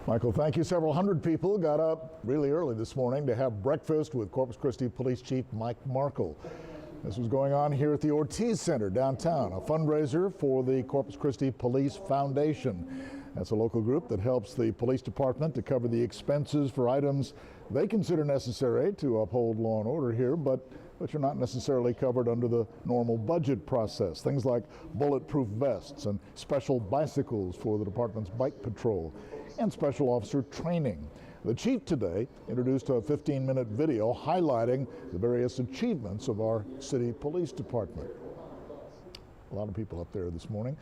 Michael, thank you. Several hundred people got up really early this morning to have breakfast with Corpus Christi Police Chief Mike Markle. This was going on here at the Ortiz Center downtown, a fundraiser for the Corpus Christi Police Foundation. That's a local group that helps the police department to cover the expenses for items they consider necessary to uphold law and order here, but which are not necessarily covered under the normal budget process. Things like bulletproof vests and special bicycles for the department's bike patrol and special officer training. The chief today introduced a 15-minute video highlighting the various achievements of our city police department. A lot of people up there this morning.